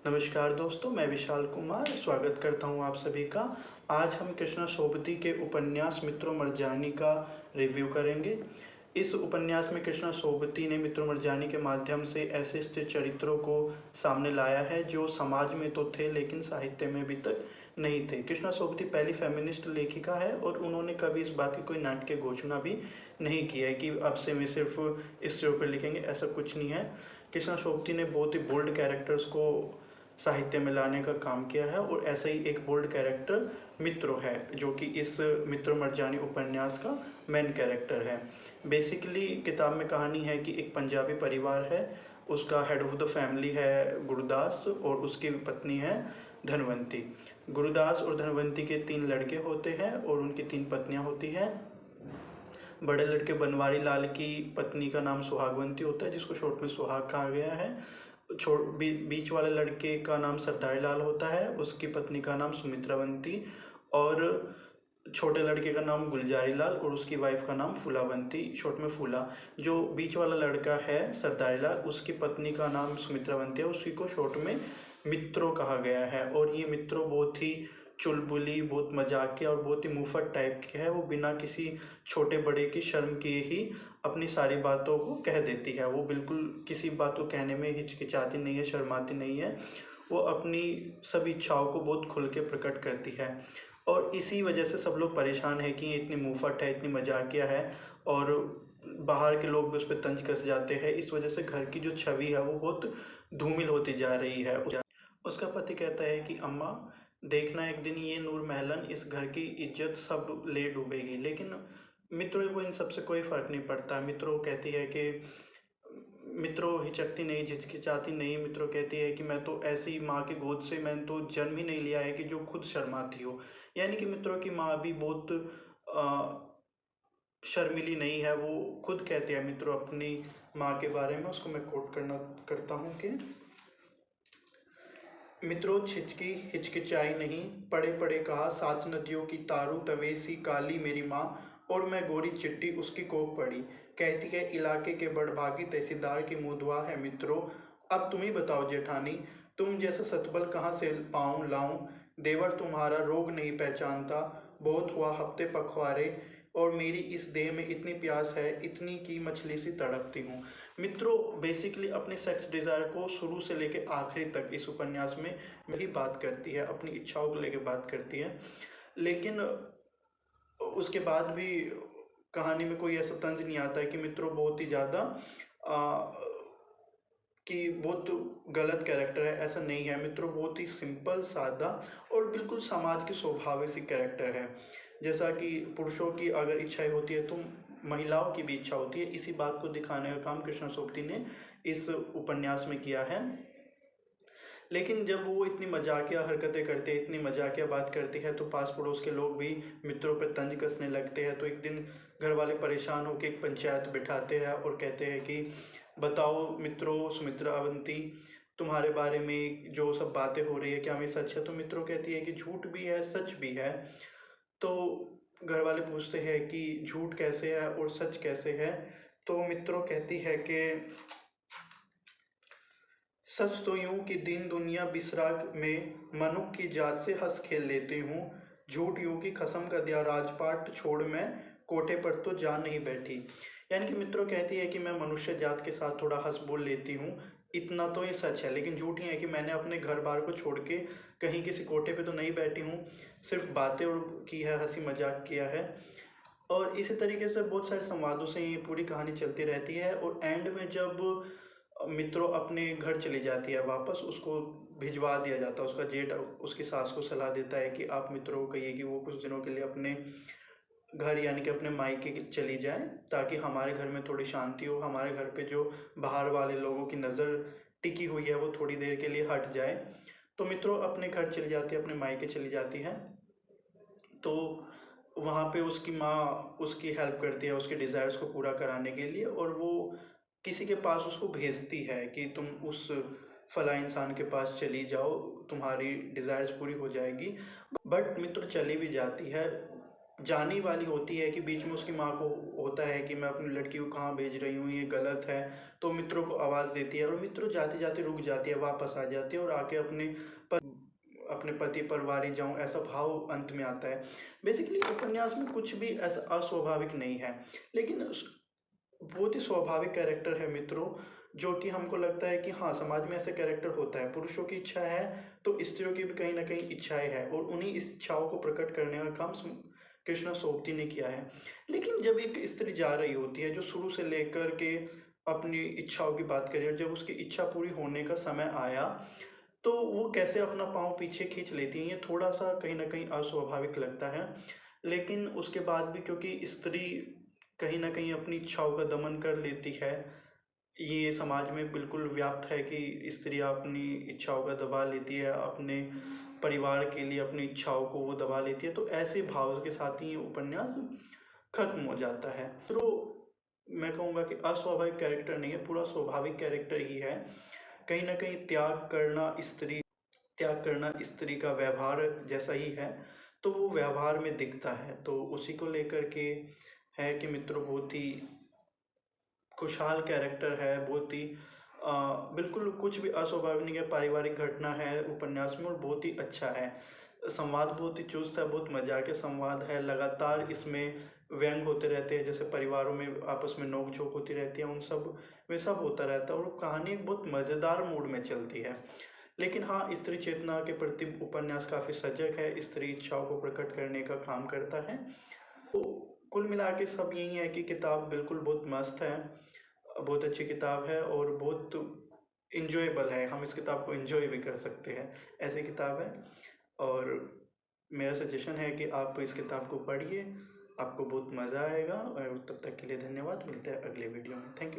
नमस्कार दोस्तों, मैं विशाल कुमार स्वागत करता हूं आप सभी का। आज हम कृष्णा सोबती के उपन्यास मित्रों मरजानी का रिव्यू करेंगे। इस उपन्यास में कृष्णा सोबती ने मित्रों मरजानी के माध्यम से ऐसे स्थिर चरित्रों को सामने लाया है जो समाज में तो थे लेकिन साहित्य में अभी तक नहीं थे। कृष्णा सोबती पहली फेमिनिस्ट लेखिका है और उन्होंने कभी इस बात की कोई नाटकीय घोषणा भी नहीं की है कि अब से वे सिर्फ स्त्रियों पर लिखेंगे, ऐसा कुछ नहीं है। कृष्णा सोबती ने बहुत ही बोल्ड कैरेक्टर्स को साहित्य में लाने का काम किया है और ऐसा ही एक बोल्ड कैरेक्टर मित्रो है जो कि इस मित्रो मरजानी उपन्यास का मेन कैरेक्टर है। बेसिकली किताब में कहानी है कि एक पंजाबी परिवार है, उसका हेड ऑफ द फैमिली है गुरुदास और उसकी पत्नी है धनवंती। गुरुदास और धनवंती के 3 लड़के होते हैं और उनकी 3 पत्नियां होती हैं। बड़े लड़के बनवारी लाल की पत्नी का नाम सुहागवंती होता है, जिसको शॉर्ट में सुहाग कहा गया है। बीच वाले लड़के का नाम सरदारी लाल होता है, उसकी पत्नी का नाम सुमित्रावंती, और छोटे लड़के का नाम गुलजारी लाल और उसकी वाइफ का नाम फूलावंती, शॉर्ट में फूला। जो बीच वाला लड़का है सरदारी लाल, उसकी पत्नी का नाम सुमित्रावंती है, उसी को शॉर्ट में मित्रो कहा गया है। और ये मित्रो बहुत ही चुलबुली, बहुत मजाकिया और बहुत ही मुफत टाइप की है। वो बिना किसी छोटे बड़े की शर्म किए ही अपनी सारी बातों को कह देती है। वो बिल्कुल किसी बात को कहने में हिचकिचाती नहीं है, शर्माती नहीं है। वो अपनी सभी इच्छाओं को बहुत खुल के प्रकट करती है और इसी वजह से सब लोग परेशान है कि ये इतनी मुफट है, इतनी मजाकिया है और बाहर के लोग भी उस पर तंज कस जाते हैं। इस वजह से घर की जो छवि है वो बहुत धूमिल होती जा रही है। उसका पति कहता है कि अम्मा देखना, एक दिन ये नूर महलन इस घर की इज्जत सब ले डूबेगी। लेकिन मित्रों को इन सब से कोई फर्क नहीं पड़ता। मित्रों कहती है कि मित्रों हिचकती नहीं, झिझकिचाती नहीं। मित्रों कहती है कि मैं तो ऐसी माँ की गोद से मैंने तो जन्म ही नहीं लिया है कि जो खुद शर्माती हो। यानी कि मित्रों की माँ भी बहुत शर्मिली नहीं है। वो खुद कहती है मित्रों अपनी माँ के बारे में, उसको मैं कोट करता हूँ कि मित्रों छिचकी हिचकिचाई नहीं, पड़े पड़े कहा 7 नदियों की तारू तवेसी काली मेरी माँ, और मैं गोरी चिट्टी उसकी कोख पड़ी। कहती है इलाके के बड़भागी तहसीलदार की मुदवा है मित्रों। अब तुम ही बताओ जेठानी, तुम जैसा सतबल कहाँ से पाऊँ लाऊं। देवर तुम्हारा रोग नहीं पहचानता, बहुत हुआ हफ्ते पखवारे, और मेरी इस देह में इतनी प्यास है इतनी की मछली सी तड़पती हूँ। मित्रों बेसिकली अपने सेक्स डिज़ायर को शुरू से लेके आखिरी तक इस उपन्यास में वही बात करती है, अपनी इच्छाओं को लेके बात करती है। लेकिन उसके बाद भी कहानी में कोई ऐसा तंज नहीं आता है कि मित्रों बहुत ही ज़्यादा कि बहुत गलत कैरेक्टर है, ऐसा नहीं है। मित्रों बहुत ही सिंपल, सादा और बिल्कुल समाज के स्वाभाविक सी कैरेक्टर है। जैसा कि पुरुषों की अगर इच्छाएं होती है तो महिलाओं की भी इच्छा होती है। इसी बात को दिखाने का काम कृष्णा सोबती ने इस उपन्यास में किया है। लेकिन जब वो इतनी मजाकिया हरकतें करते हैं, इतनी मजाकिया बात करती है, तो पास पड़ोस के लोग भी मित्रों पर तंज कसने लगते हैं। तो एक दिन घर वाले परेशान होकर एक पंचायत बिठाते हैं और कहते हैं कि बताओ मित्रों सुमित्रावंती, तुम्हारे बारे में जो सब बातें हो रही है क्या वे सच है। तो मित्रों कहती है कि झूठ भी है सच भी है। तो घर वाले पूछते हैं कि झूठ कैसे है और सच कैसे है। तो मित्रों कहती है कि सच तो यूं कि दिन दुनिया बिसरा में मनुख की जात से हंस खेल लेती हूँ। झूठ यूं कि खसम का दिया राजपाट छोड़ मैं कोठे पर तो जा नहीं बैठी। यानी कि मित्रों कहती है कि मैं मनुष्य जात के साथ थोड़ा हंस बोल लेती हूँ, इतना तो ये सच है। लेकिन झूठ ही है कि मैंने अपने घर बार को छोड़ के कहीं किसी कोठे पे तो नहीं बैठी हूँ, सिर्फ बातें और की है, हंसी मजाक किया है। और इसी तरीके से बहुत सारे संवादों से ये पूरी कहानी चलती रहती है। और एंड में जब मित्रों अपने घर चली जाती है वापस, उसको भिजवा दिया जाता है। उसका जेठ उसकी सास को सलाह देता है कि आप मित्रों को कहिए कि वो कुछ दिनों के लिए अपने घर यानी कि अपने मायके चली जाए, ताकि हमारे घर में थोड़ी शांति हो, हमारे घर पे जो बाहर वाले लोगों की नज़र टिकी हुई है वो थोड़ी देर के लिए हट जाए। तो मित्रों अपने घर चली जाती है, अपने मायके चली जाती है। तो वहाँ पे उसकी माँ उसकी हेल्प करती है उसके डिज़ायर्स को पूरा कराने के लिए, और वो किसी के पास उसको भेजती है कि तुम उस फला इंसान के पास चली जाओ, तुम्हारी डिज़ायर्स पूरी हो जाएगी। बट मित्र चली भी जाती है, जानी वाली होती है कि बीच में उसकी माँ को होता है कि मैं अपनी लड़की को कहाँ भेज रही हूँ, ये गलत है। तो मित्रों को आवाज़ देती है और मित्रों जाते जाते रुक जाती है, वापस आ जाती है और आके अपने पति पर वारी जाऊं, ऐसा भाव अंत में आता है। बेसिकली उपन्यास में कुछ भी ऐसा अस्वाभाविक नहीं है, लेकिन बहुत ही स्वाभाविक कैरेक्टर है मित्रों, जो कि हमको लगता है कि हाँ, समाज में ऐसे कैरेक्टर होता है। पुरुषों की इच्छा है तो स्त्रियों की भी कहीं ना कहीं इच्छाएं हैं, और उन्हीं इच्छाओं को प्रकट करने का काम कृष्णा सोबती ने किया है। लेकिन जब एक स्त्री जा रही होती है जो शुरू से लेकर के अपनी इच्छाओं की बात करी, और जब उसकी इच्छा पूरी होने का समय आया तो वो कैसे अपना पाँव पीछे खींच लेती हैं, ये थोड़ा सा कहीं ना कहीं अस्वाभाविक लगता है। लेकिन उसके बाद भी क्योंकि स्त्री कहीं न कहीं अपनी इच्छाओं का दमन कर लेती है, ये समाज में बिल्कुल व्याप्त है कि स्त्रियाँ अपनी इच्छाओं का दबा लेती है, अपने परिवार के लिए अपनी इच्छाओं को वो दबा लेती है, तो ऐसे भाव के साथ ही ये उपन्यास खत्म हो जाता है। तो मैं कहूँगा कि अस्वाभाविक कैरेक्टर नहीं है, पूरा स्वाभाविक कैरेक्टर ही है। कहीं न कहीं त्याग करना स्त्री का व्यवहार जैसा ही है, तो वो व्यवहार में दिखता है। तो उसी को लेकर के है कि मित्रों बहुत ही खुशहाल कैरेक्टर है, बहुत ही बिल्कुल कुछ भी अस्वाभाविक नहीं है, पारिवारिक घटना है उपन्यास में और बहुत ही अच्छा है। संवाद बहुत ही चुस्त है, बहुत मजाकिया संवाद है, लगातार इसमें व्यंग होते रहते हैं, जैसे परिवारों में आपस में नोक झोंक होती रहती है, उन सब में सब होता रहता है और कहानी एक बहुत मज़ेदार मूड में चलती है। लेकिन हाँ, स्त्री चेतना के प्रति उपन्यास काफ़ी सजग है, स्त्री इच्छाओं को प्रकट करने का काम करता है। तो कुल मिला के सब यही है कि किताब बिल्कुल बहुत मस्त है, बहुत अच्छी किताब है और बहुत इंजॉयबल है। हम इस किताब को इंजॉय भी कर सकते हैं, ऐसी किताब है। और मेरा सजेशन है कि आप इस किताब को पढ़िए, आपको बहुत मज़ा आएगा। और तब तक के लिए धन्यवाद, मिलते हैं अगले वीडियो में। Thank you.